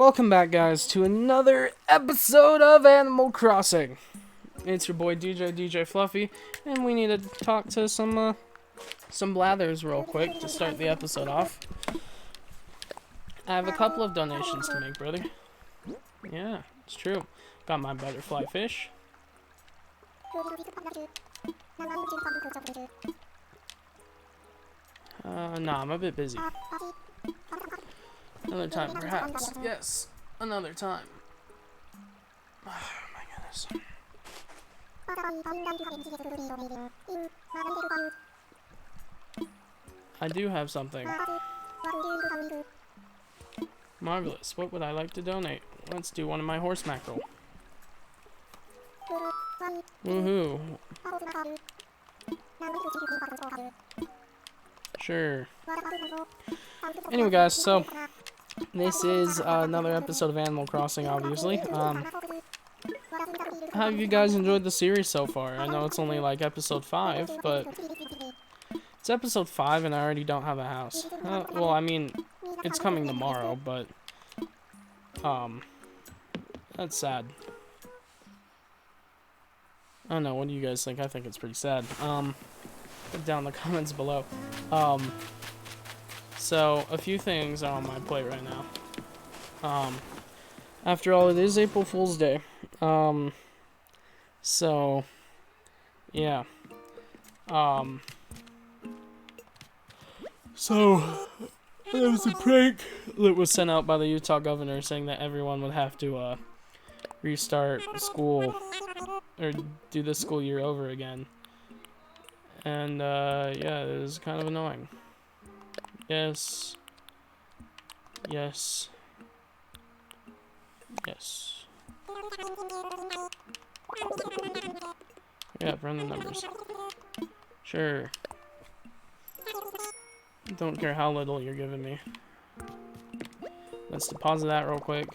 Welcome back, guys, to another episode of Animal Crossing. It's your boy DJ Fluffy, and we need to talk to some blathers real quick to start the episode off. I have a couple of donations to make, brother. Yeah, it's true. Got my butterfly fish. Nah, I'm a bit busy. Another time, perhaps. Yes, another time. Oh my goodness. I do have something. Marvelous. What would I like to donate? Let's do one of my horse mackerel. Woohoo. Sure. Anyway, guys, so this is another episode of Animal Crossing, obviously. How have you guys enjoyed the series so far? I know it's only like episode 5, but it's episode 5 and I already don't have a house. Well, I mean, it's coming tomorrow, but that's sad. I don't know, what do you guys think? I think it's pretty sad. Put down in the comments below. So a few things are on my plate right now. After all, it is April Fool's Day. So yeah. So there was a prank that was sent out by the Utah governor saying that everyone would have to restart school or do the school year over again. And yeah, it was kind of annoying. Yes. Yes. Yes. Yeah, run the numbers. Sure. Don't care how little you're giving me. Let's deposit that real quick.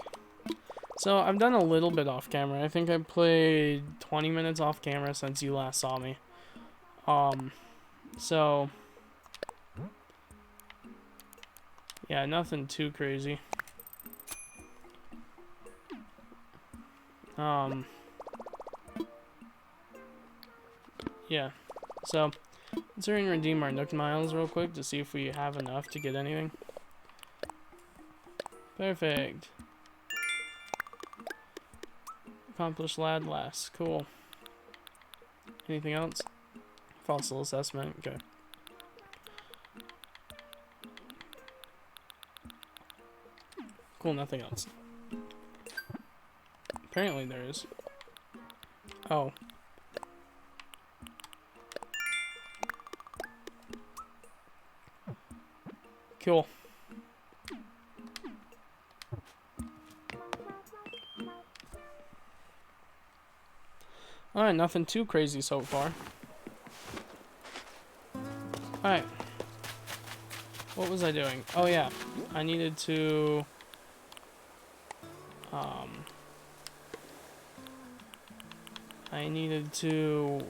So, I've done a little bit off camera. I think I played 20 minutes off camera since you last saw me. So yeah, nothing too crazy. Yeah. So, let's hurry and redeem our Nook Miles real quick to see if we have enough to get anything. Perfect. Accomplished lad last. Cool. Anything else? Fossil assessment. Okay. Cool, nothing else. Apparently there is. Oh. Cool. Alright, nothing too crazy so far. Alright. What was I doing? Oh yeah. I needed to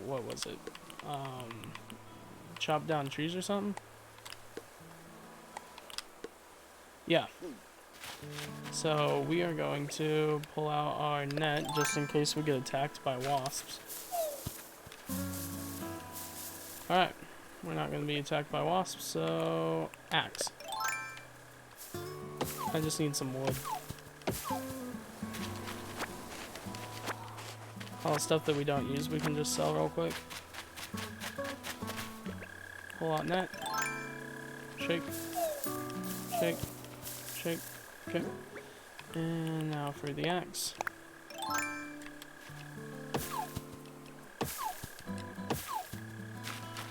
what was it? Chop down trees or something? Yeah. So we are going to pull out our net just in case we get attacked by wasps. Alright. We're not going to be attacked by wasps, so axe. I just need some wood. All the stuff that we don't use we can just sell real quick. Pull out net. Shake. Shake. Shake. Okay. And now for the axe.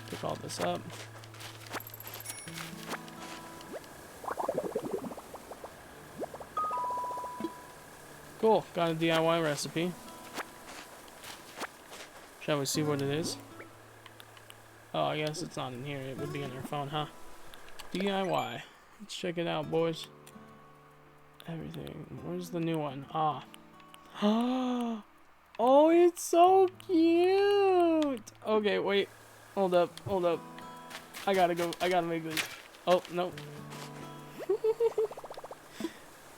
Pick all this up. Cool. Got a DIY recipe. Shall we see what it is? Oh, I guess it's not in here. It would be in our phone, huh? DIY. Let's check it out, boys. Everything. Where's the new one? Ah. Oh, it's so cute. Okay, wait. Hold up. Hold up. I gotta go. I gotta make this. Oh, no.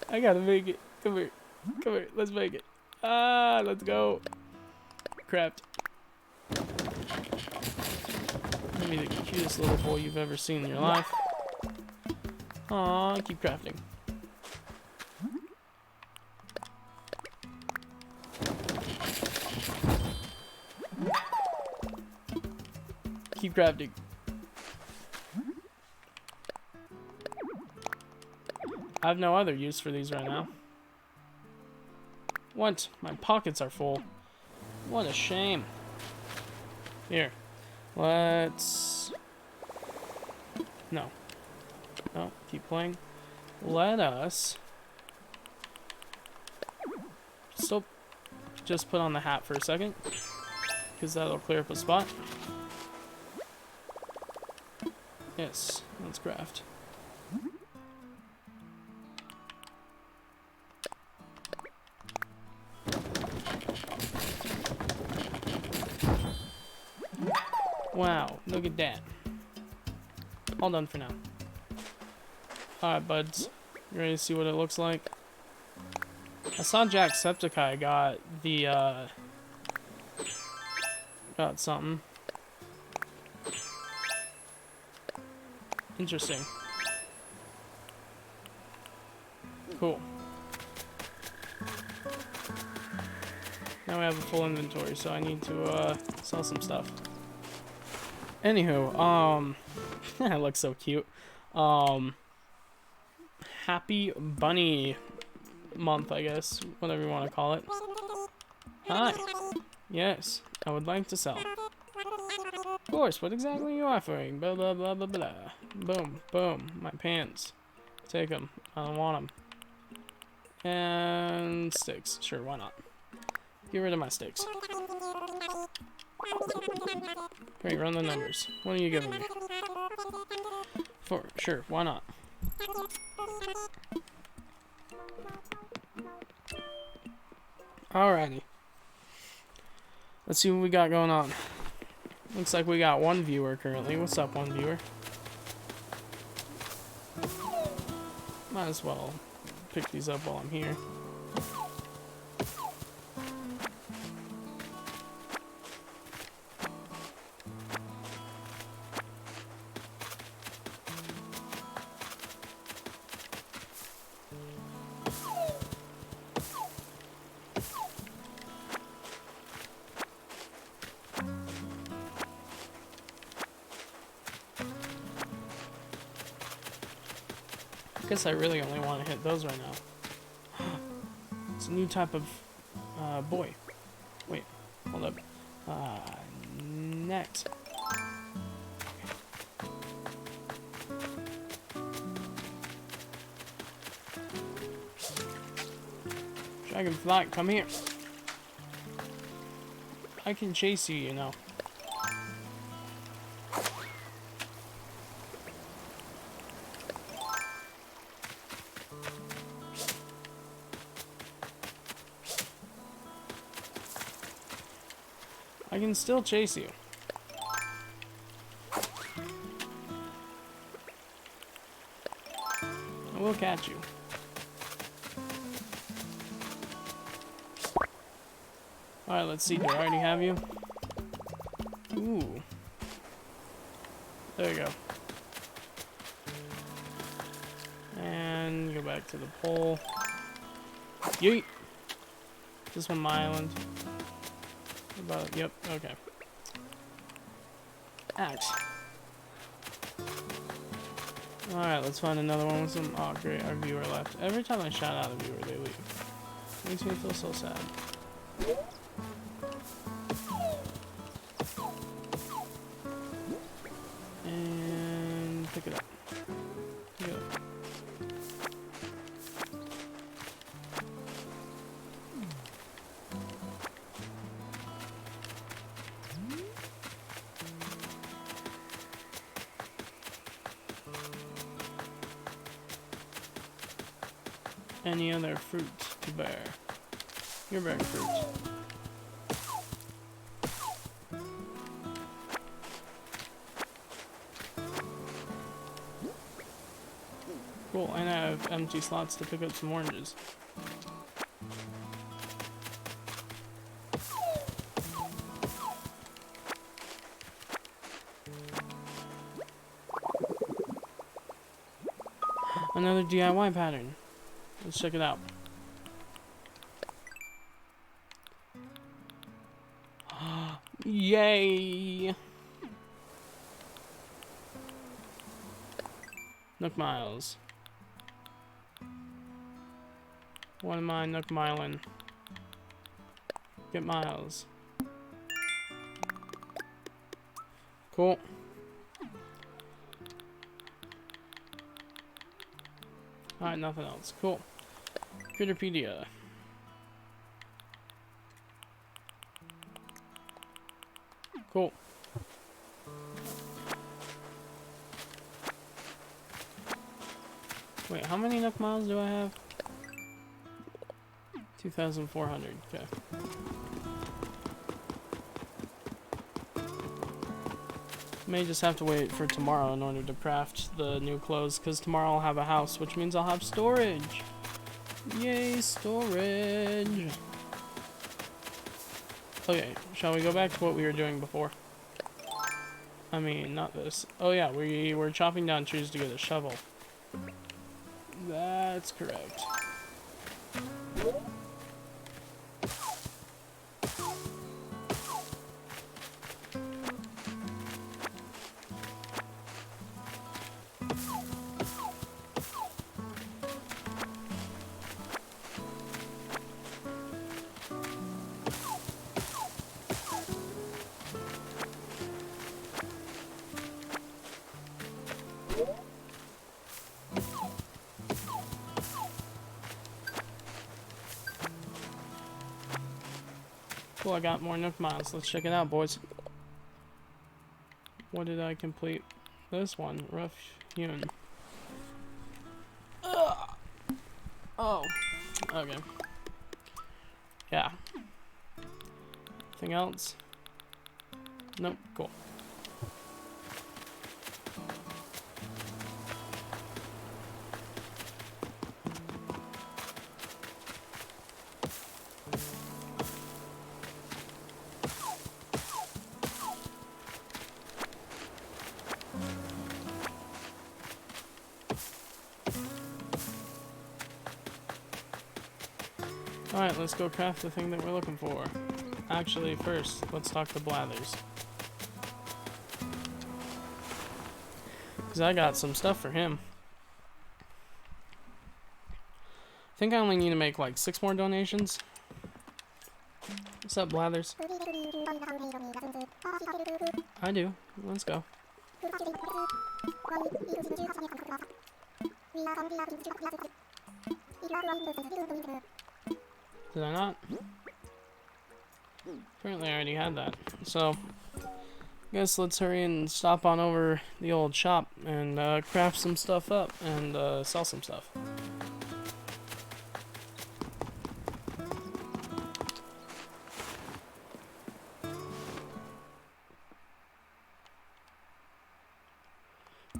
I gotta make it. Come here. Come here. Let's make it. Ah, let's go. Craft. Maybe the cutest little boy you've ever seen in your life. Aw, keep crafting. Keep crafting. I have no other use for these right now. What? My pockets are full. What a shame. Here. Let's... No. No, keep playing. Let us... Still just put on the hat for a second. Because that'll clear up a spot. Yes, let's craft. Wow, look at that. All done for now. Alright, buds. You ready to see what it looks like? I saw Jacksepticeye got the, got something. Interesting. Cool. Now we have a full inventory, so I need to, sell some stuff. Anywho, that looks so cute. Happy Bunny month, I guess, whatever you want to call it. Hi. Yes, I would like to sell. Of course, what exactly are you offering? Blah, blah, blah, blah, blah. Boom, boom, my pants. Take them. I don't want them. And sticks. Sure, why not? Get rid of my sticks. Great, run the numbers. What are you giving me? 4. Sure, why not? Alrighty. Let's see what we got going on. Looks like we got one viewer currently. What's up, one viewer? Might as well pick these up while I'm here. I guess I really only want to hit those right now. It's a new type of boy. Wait, hold up. Net. Dragonfly, come here. I can chase you, you know. I can still chase you. I will catch you. Alright, let's see. Do I already have you? Ooh. There you go. And go back to the pole. Yeet! Is this one my island? About, yep, okay. Axe. Alright, let's find another one with some. Oh, great, our viewer left. Every time I shout out a viewer, they leave. Makes me feel so sad. And pick it up. Pick it up. Any other fruit to bear? You're bearing fruit. Cool, and I have empty slots to pick up some oranges. Another DIY pattern. Let's check it out. Yay! Nook Miles. What am I Nook Milin'? Get Miles. Cool. Alright, nothing else. Cool. Critterpedia. Cool. Wait, how many Nook Miles do I have? 2,400. Okay. May just have to wait for tomorrow in order to craft the new clothes, because tomorrow I'll have a house, which means I'll have storage. Yay, storage! Okay, shall we go back to what we were doing before? I mean, not this. Oh yeah, we were chopping down trees to get a shovel. That's correct. Cool, I got more Nook Miles. Let's check it out, boys. What did I complete? This one. Rough hewn. Oh. Okay. Yeah. Anything else? Nope. Cool. Alright, let's go craft the thing that we're looking for. Actually, first, let's talk to Blathers. Because I got some stuff for him. I think I only need to make like 6 more donations. What's up, Blathers? I do. Let's go. Did I not? Apparently I already had that. So, guess let's hurry and stop on over the old shop and craft some stuff up and sell some stuff.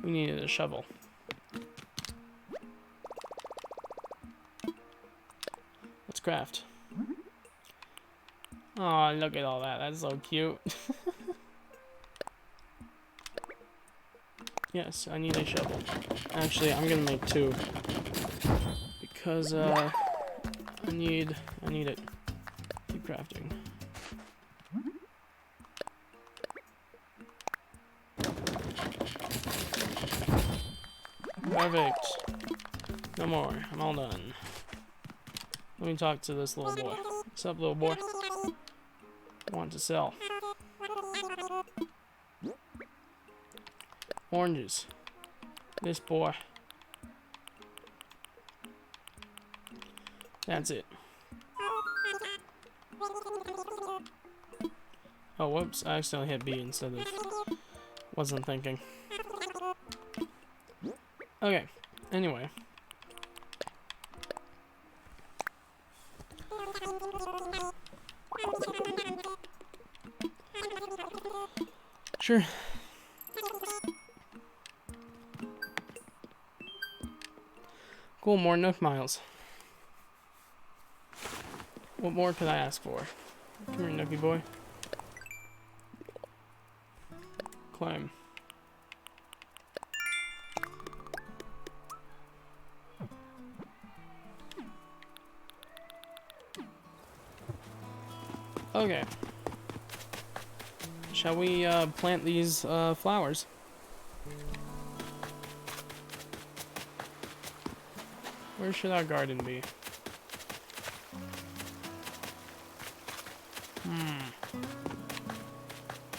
We needed a shovel. Let's craft. Oh, look at all that. That's so cute. Yes, I need a shovel. Actually, I'm gonna make 2. Because, I need it. Keep crafting. Perfect. No more. I'm all done. Let me talk to this little boy. What's up, little boy? Want to sell. Oranges. This boy. That's it. Oh, whoops. I accidentally hit B instead of... Wasn't thinking. Okay. Anyway. Sure. Cool, more Nook Miles. What more could I ask for? Come here, Nookie boy. Climb. Okay. Shall we plant these flowers? Where should our garden be?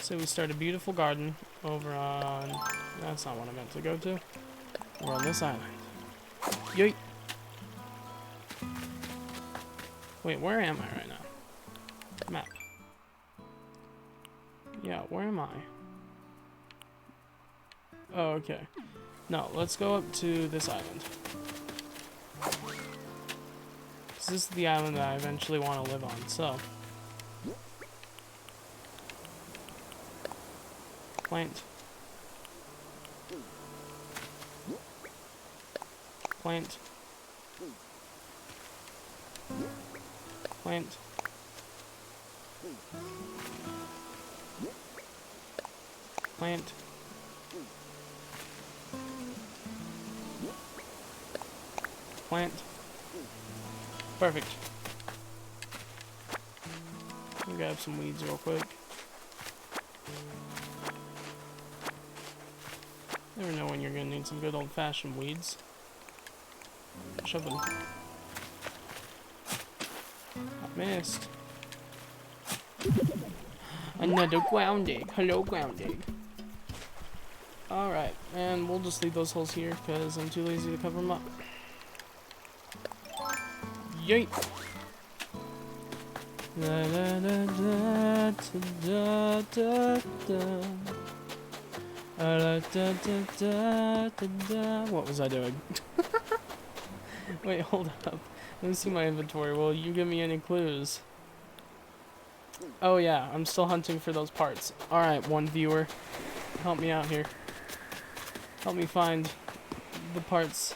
So we start a beautiful garden over on... That's not what I meant to go to. We're on this island. Yoink! Wait, where am I right now? Map. Yeah, where am I? Oh, okay. No, let's go up to this island. This is the island that I eventually want to live on, so... Plant. Plant. Plant. Plant. Plant. Perfect. I'll grab some weeds real quick. Never know when you're gonna need some good old-fashioned weeds. Shove them. I missed. Another ground egg. Hello, ground egg. Alright, and we'll just leave those holes here because I'm too lazy to cover them up. Yeet! Da, da, da, da, da, da, da. Da, da, da, da, da. What was I doing? Wait, hold up. Let me see my inventory. Will you give me any clues? Oh yeah, I'm still hunting for those parts. Alright, one viewer. Help me out here. Help me find the parts.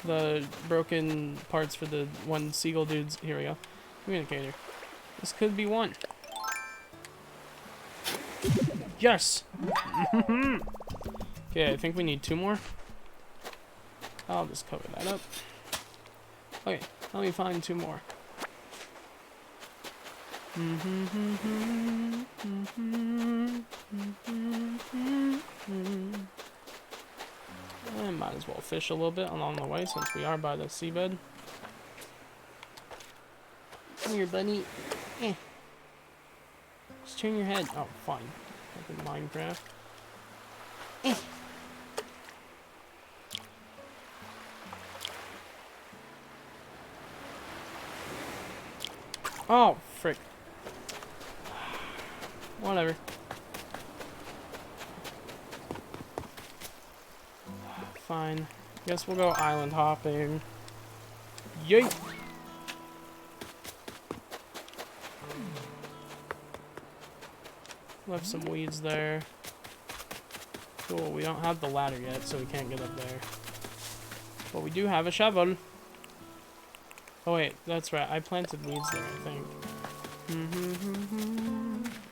The broken parts for the one seagull dudes. Here we go. Communicator. This could be one. Yes! Okay, I think we need 2 more. I'll just cover that up. Okay, let me find 2 more. I might as well fish a little bit along the way since we are by the seabed. Come here, bunny. Eh. Just turn your head. Oh, fine. Like in Minecraft. Eh. Oh, frick. Whatever. Fine. Guess we'll go island hopping. Yeet! Left some weeds there. Cool, we don't have the ladder yet, so we can't get up there. But we do have a shovel. Oh wait, that's right. I planted weeds there, I think.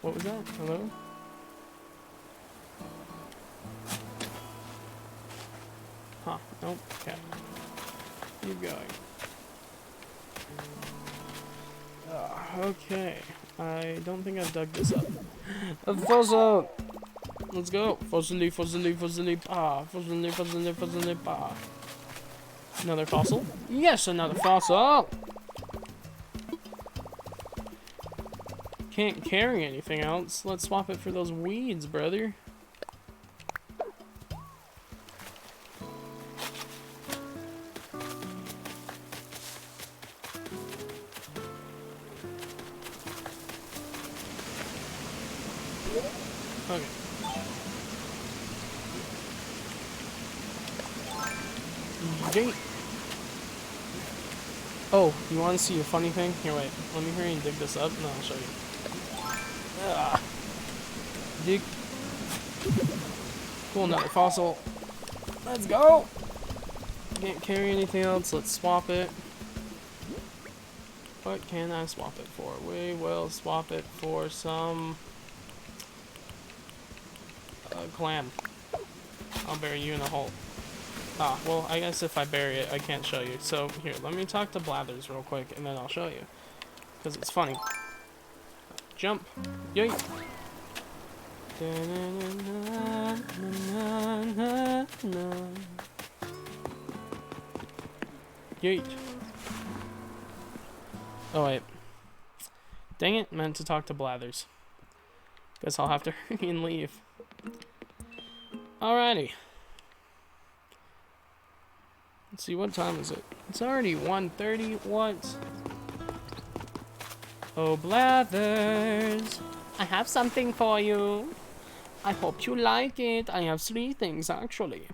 What was that? Hello? Huh. Nope. Okay. Keep going. Okay. I don't think I've dug this up. A fossil! Let's go. Fossily, fossily, fossily, pa. Fossily, fossily, fossily, pa. Another fossil? Yes, another fossil! Can't carry anything else. Let's swap it for those weeds, brother. Okay. Yeet. Oh, you want to see a funny thing? Here, wait. Let me hurry and dig this up, and then I'll show you. Ugh. Dig. Cool, another fossil. Let's go! Can't carry anything else. Let's swap it. What can I swap it for? We will swap it for some... clam. I'll bury you in a hole. Ah, well, I guess if I bury it, I can't show you. So, here, let me talk to Blathers real quick, and then I'll show you. Because it's funny. Jump. Yoink. Yeet. Oh wait. Dang it, meant to talk to Blathers. Guess I'll have to hurry and leave. Alrighty. Let's see, what time is it? It's already 1:30. What? Oh, Blathers. I have something for you. I hope you like it. I have 3 things, actually.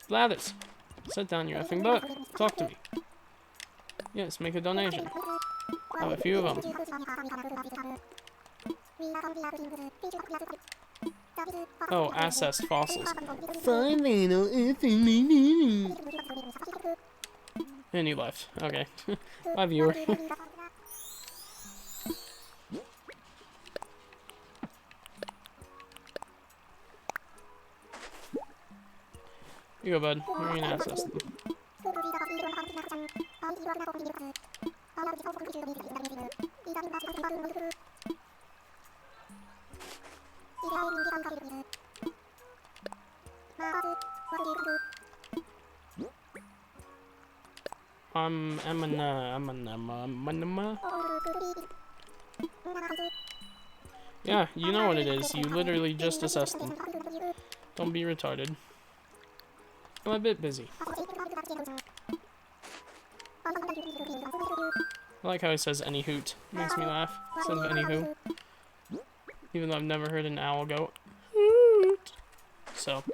Blathers. Sit down, you effing butt. Talk to me. Yes, make a donation. I have a few of them. Oh, assessed fossils. And he left. Okay. Bye, viewer. Here you go, bud. We're gonna access them. Yeah, you know what it is. You literally just assessed them. Don't be retarded. I'm a bit busy. I like how he says any hoot. Makes me laugh. Instead of any who. Even though I've never heard an owl go hoot. So.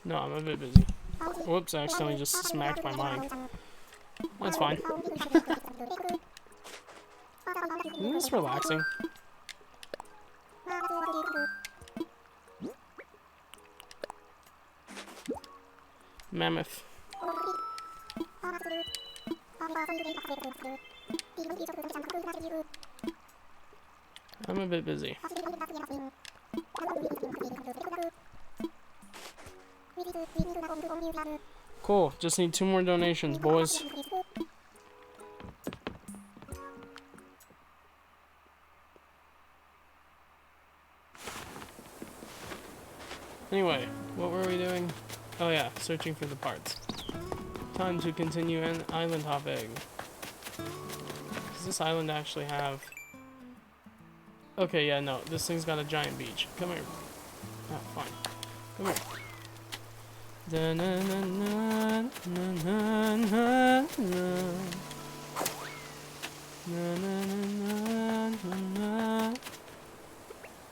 No, I'm a bit busy. Whoops, I accidentally just smacked my mic. That's fine. Isn't this relaxing? Mammoth. I'm a bit busy. Cool, just need 2 more donations, boys. Anyway, what were we doing? Oh yeah, searching for the parts. Time to continue an island hopping. Does this island actually have... Okay, yeah, no, this thing's got a giant beach. Come here. Oh, fine. Come here.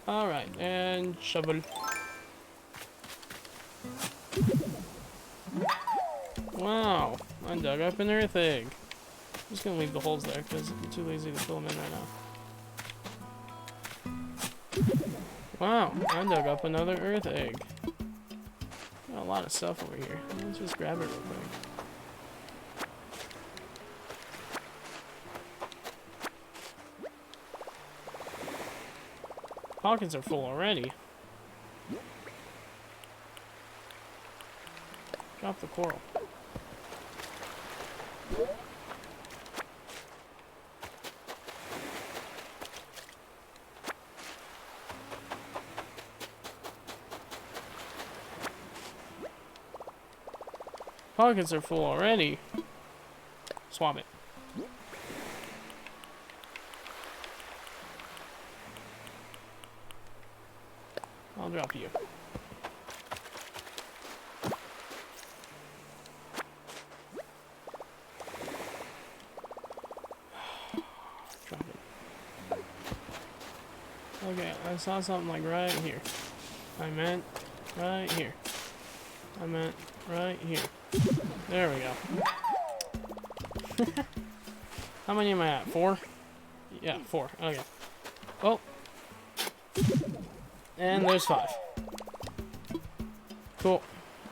Alright, and shovel. Wow, I dug up an earth egg. I'm just gonna leave the holes there because I'm too lazy to fill them in right now. Wow, I dug up another earth egg. Got a lot of stuff over here. Let's just grab it real quick. Pockets are full already. Drop the coral. Pockets are full already. Swap it. I'll drop you. Drop it. Okay, I saw something like right here. I meant right here. I meant right here. There we go. How many am I at? 4? Yeah, 4. Okay. Oh. And there's 5. Cool.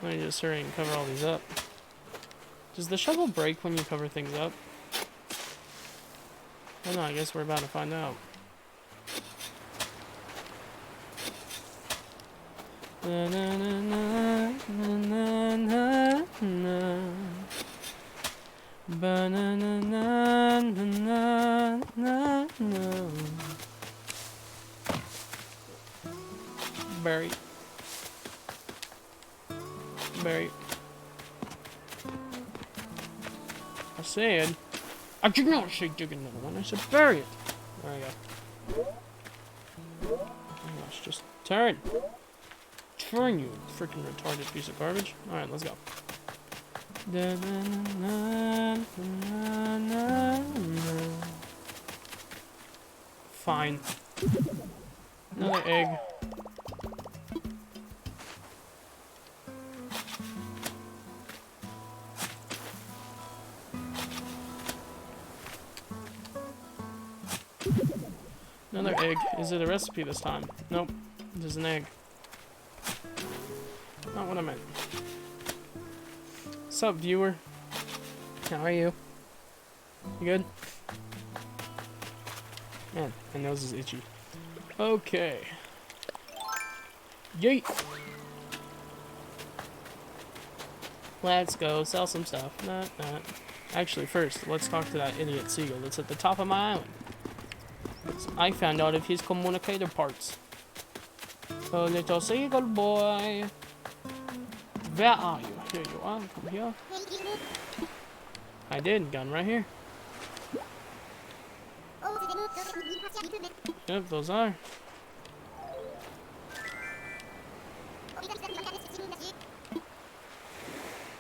Let me just hurry and cover all these up. Does the shovel break when you cover things up? Oh no, I guess we're about to find out. Na, na, na, na, na, na, na. Ba, na, na, na, na, na, na. Berry. Berry. I said, I did not say dig another one. I said bury it. There we go. Oh my gosh, just turn. Turn, you freaking retarded piece of garbage. Alright, let's go. Fine. Another egg. Another egg. Is it a recipe this time? Nope. There's an egg. Not what I meant. What's up, viewer? How are you? You good? Man, my nose is itchy. Okay. Yeet! Let's go sell some stuff. Nah. Actually, first, let's talk to that idiot seagull that's at the top of my island. I found out of his communicator parts. Oh, little seagull boy. Where are you? Here you are. Come here. I did. Gun right here. Yep, those are.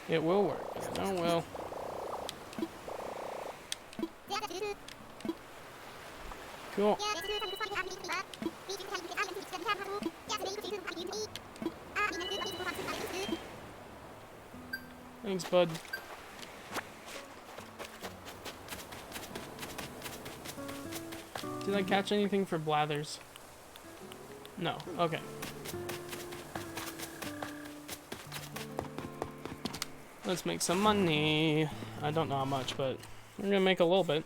It will work. I know it will. Cool. Thanks, bud. Did I catch anything for Blathers? No. Okay. Let's make some money. I don't know how much, but we're gonna make a little bit.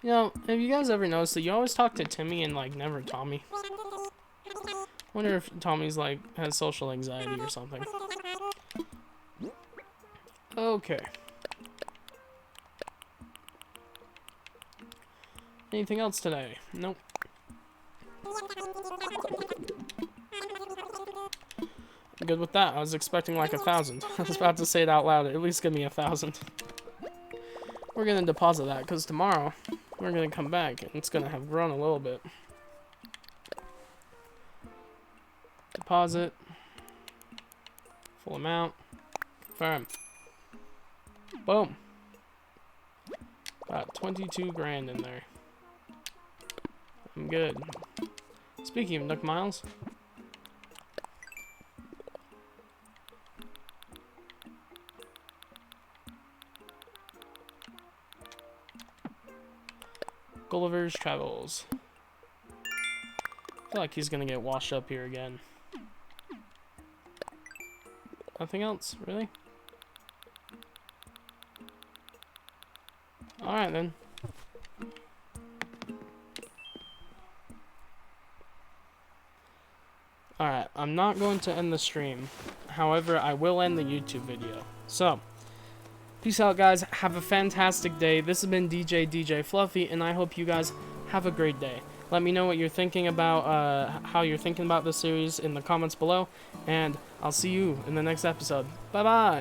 You know, have you guys ever noticed that you always talk to Timmy and, like, never Tommy? Wonder if Tommy's, like, has social anxiety or something. Okay. Anything else today? Nope. I'm good with that. I was expecting like 1,000. I was about to say it out loud. At least give me 1,000. We're gonna deposit that because tomorrow we're gonna come back and it's gonna have grown a little bit. Deposit. Full amount. Confirm. Boom. Got 22 grand in there. I'm good. Speaking of Nook Miles. Gulliver's Travels. I feel like he's gonna get washed up here again. Nothing else, really? Alright then. Alright, I'm not going to end the stream. However, I will end the YouTube video. So, peace out, guys. Have a fantastic day. This has been DJ Fluffy, and I hope you guys have a great day. Let me know what you're thinking about, how you're thinking about this series in the comments below, and I'll see you in the next episode. Bye-bye!